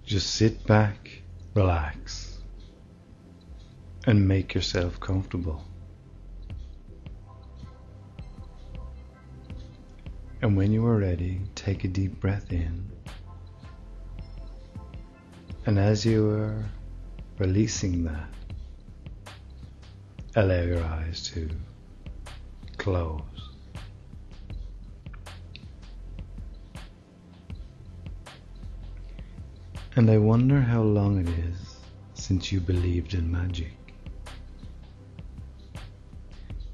Just sit back, relax, and make yourself comfortable. And when you are ready, take a deep breath in. And as you are releasing that, allow your eyes to close. And I wonder how long it is since you believed in magic.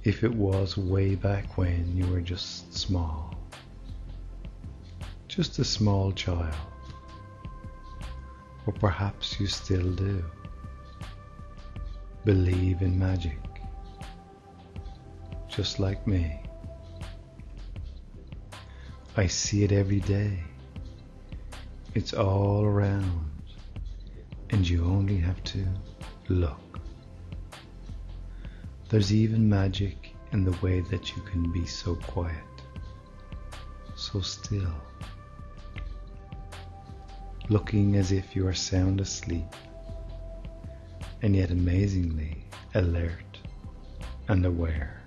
If it was way back when you were just small, just a small child, or perhaps you still do believe in magic, just like me. I see it every day. It's all around, and you only have to look. There's even magic in the way that you can be so quiet, so still, looking as if you are sound asleep, and yet amazingly alert and aware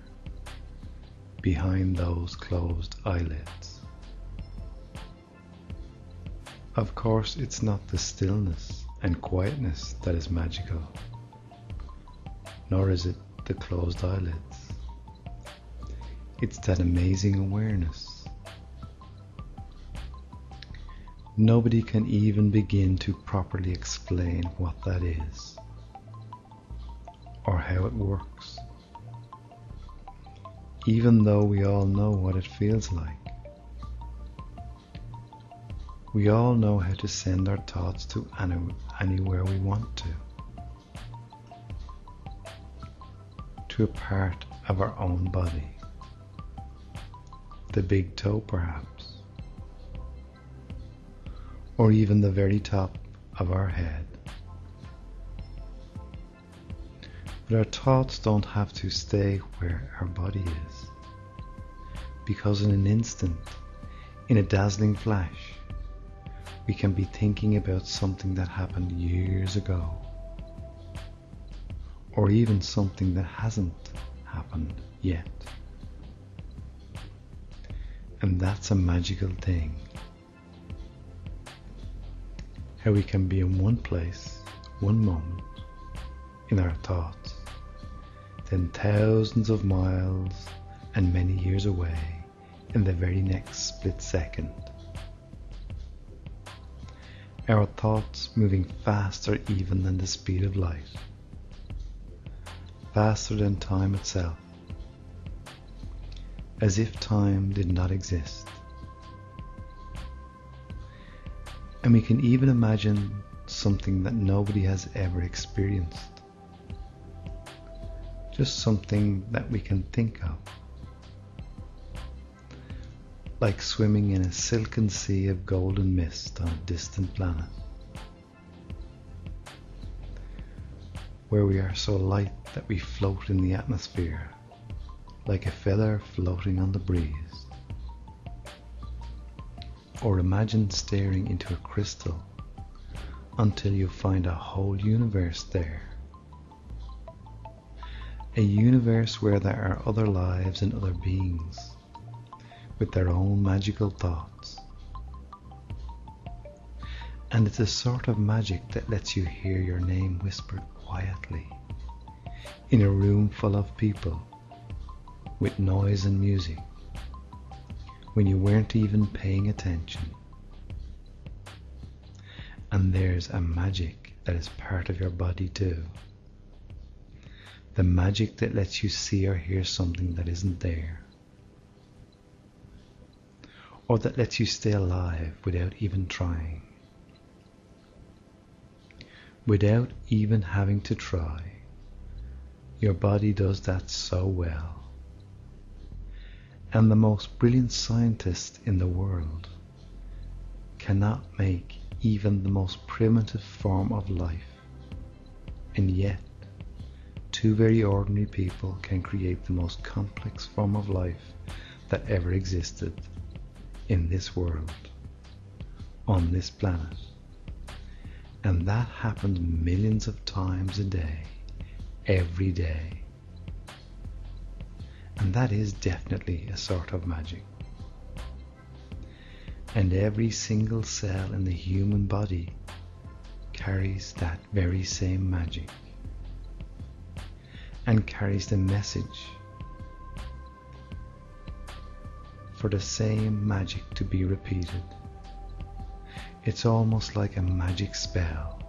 behind those closed eyelids. Of course, it's not the stillness and quietness that is magical, nor is it the closed eyelids. It's that amazing awareness. Nobody can even begin to properly explain what that is, or how it works, even though we all know what it feels like. We all know how to send our thoughts to anywhere we want to a part of our own body, the big toe perhaps, or even the very top of our head. But our thoughts don't have to stay where our body is, because in an instant, in a dazzling flash, we can be thinking about something that happened years ago, or even something that hasn't happened yet. And that's a magical thing. How we can be in one place, one moment, in our thoughts, then thousands of miles and many years away in the very next split second. Our thoughts moving faster even than the speed of light, faster than time itself, as if time did not exist. And we can even imagine something that nobody has ever experienced, just something that we can think of, like swimming in a silken sea of golden mist on a distant planet, where we are so light that we float in the atmosphere, like a feather floating on the breeze. Or imagine staring into a crystal until you find a whole universe there. A universe where there are other lives and other beings, with their own magical thoughts. And it's a sort of magic that lets you hear your name whispered quietly in a room full of people, with noise and music, when you weren't even paying attention. And there's a magic that is part of your body too. The magic that lets you see or hear something that isn't there, or that lets you stay alive without even trying, without even having to try. Your body does that so well. And the most brilliant scientist in the world cannot make even the most primitive form of life, and yet two very ordinary people can create the most complex form of life that ever existed in this world, on this planet. And that happens millions of times a day, every day. And that is definitely a sort of magic. And every single cell in the human body carries that very same magic and carries the message for the same magic to be repeated. It's almost like a magic spell,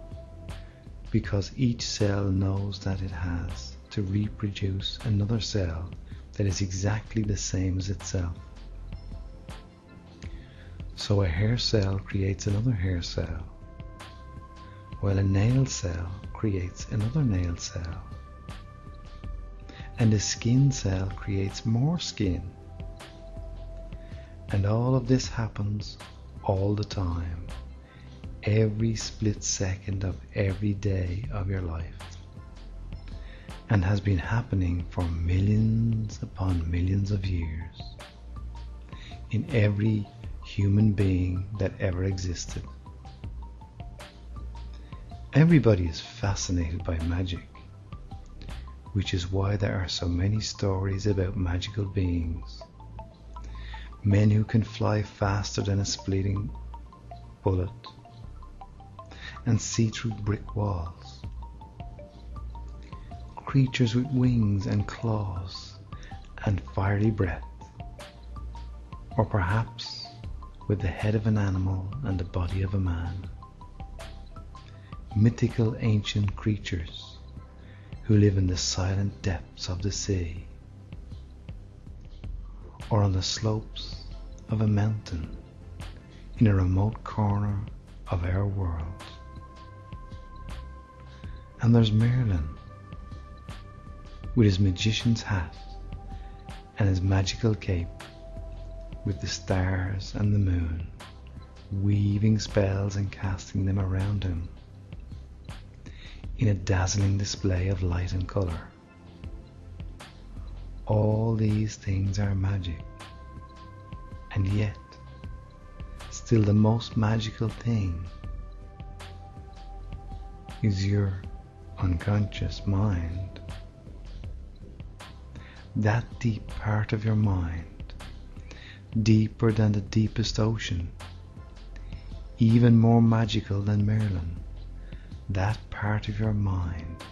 because each cell knows that it has to reproduce another cell that is exactly the same as itself. So a hair cell creates another hair cell, while a nail cell creates another nail cell, and a skin cell creates more skin. And all of this happens all the time, every split second of every day of your life, and has been happening for millions upon millions of years in every human being that ever existed. Everybody is fascinated by magic, which is why there are so many stories about magical beings. Men who can fly faster than a speeding bullet and see through brick walls. Creatures with wings and claws and fiery breath, or perhaps with the head of an animal and the body of a man. Mythical ancient creatures who live in the silent depths of the sea, or on the slopes of a mountain in a remote corner of our world. And there's Merlin with his magician's hat and his magical cape, with the stars and the moon, weaving spells and casting them around him in a dazzling display of light and colour. All these things are magic, and yet still the most magical thing is your unconscious mind. That deep part of your mind, deeper than the deepest ocean, even more magical than Merlin, that part of your mind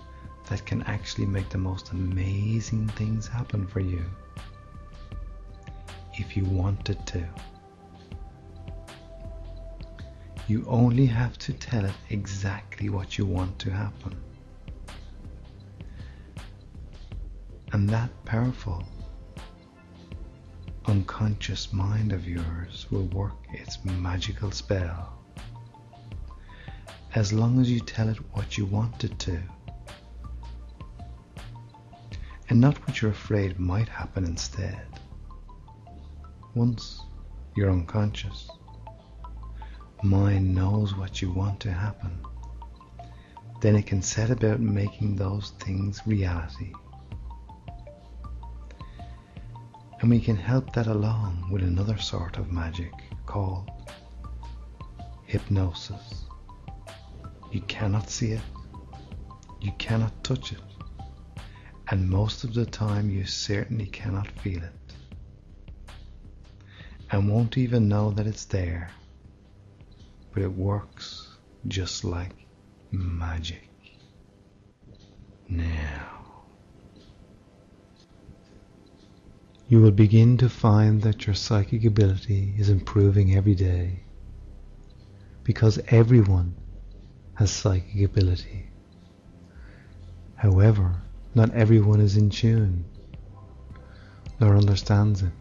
that can actually make the most amazing things happen for you if you wanted to. You only have to tell it exactly what you want to happen. And that powerful unconscious mind of yours will work its magical spell, as long as you tell it what you want it to, and not what you're afraid might happen instead. Once you're unconscious, mind knows what you want to happen, then it can set about making those things reality. And we can help that along with another sort of magic called hypnosis. You cannot see it, you cannot touch it, and most of the time you certainly cannot feel it, and won't even know that it's there, but it works just like magic. Now, you will begin to find that your psychic ability is improving every day, because everyone has psychic ability. However, not everyone is in tune nor understands it.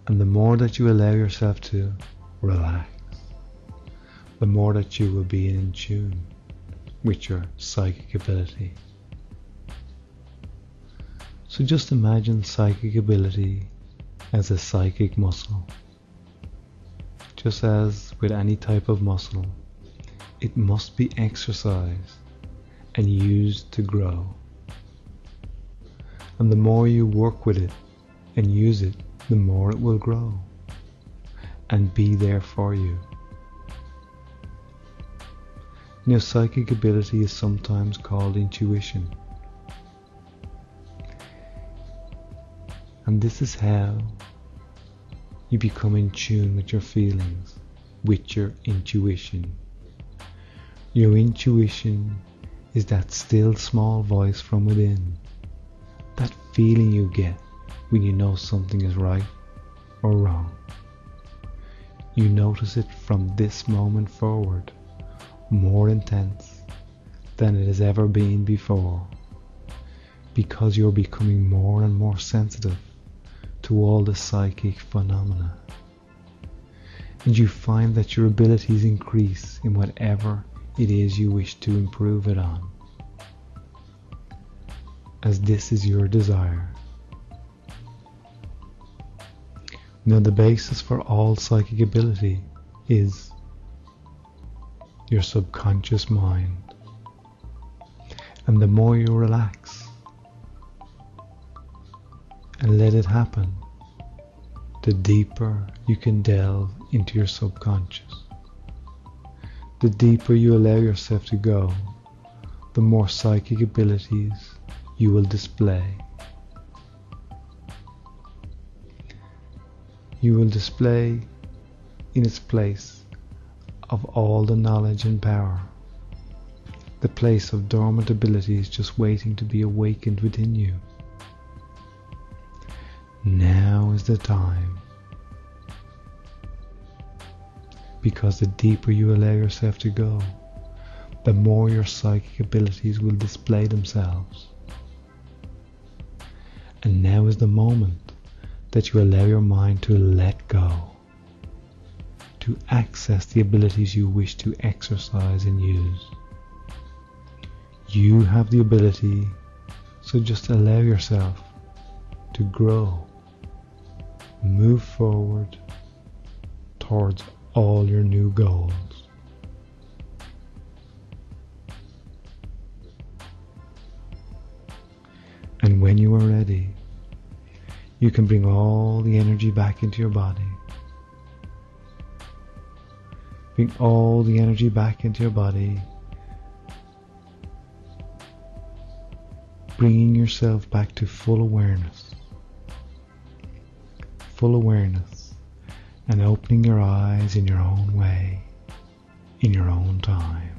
And the more that you allow yourself to relax, the more that you will be in tune with your psychic ability. So just imagine psychic ability as a psychic muscle. Just as with any type of muscle, it must be exercised and used to grow. And the more you work with it and use it, the more it will grow and be there for you. Psychic ability is sometimes called intuition. And this is how you become in tune with your feelings, with your intuition. Your intuition is that still small voice from within, that feeling you get when you know something is right or wrong. You notice it from this moment forward, more intense than it has ever been before, because you're becoming more and more sensitive to all the psychic phenomena. And you find that your abilities increase in whatever it is you wish to improve it on, as this is your desire. Now, the basis for all psychic ability is your subconscious mind. And the more you relax and let it happen, the deeper you can delve into your subconscious. The deeper you allow yourself to go, the more psychic abilities you will display. You will display in its place of all the knowledge and power, the place of dormant abilities just waiting to be awakened within you. Now is the time, because the deeper you allow yourself to go, the more your psychic abilities will display themselves. And now is the moment that you allow your mind to let go, to access the abilities you wish to exercise and use. You have the ability, so just allow yourself to grow, move forward towards all your new goals. And when you are ready, you can bring all the energy back into your body. Bring all the energy back into your body, bringing yourself back to full awareness, and opening your eyes in your own way, in your own time.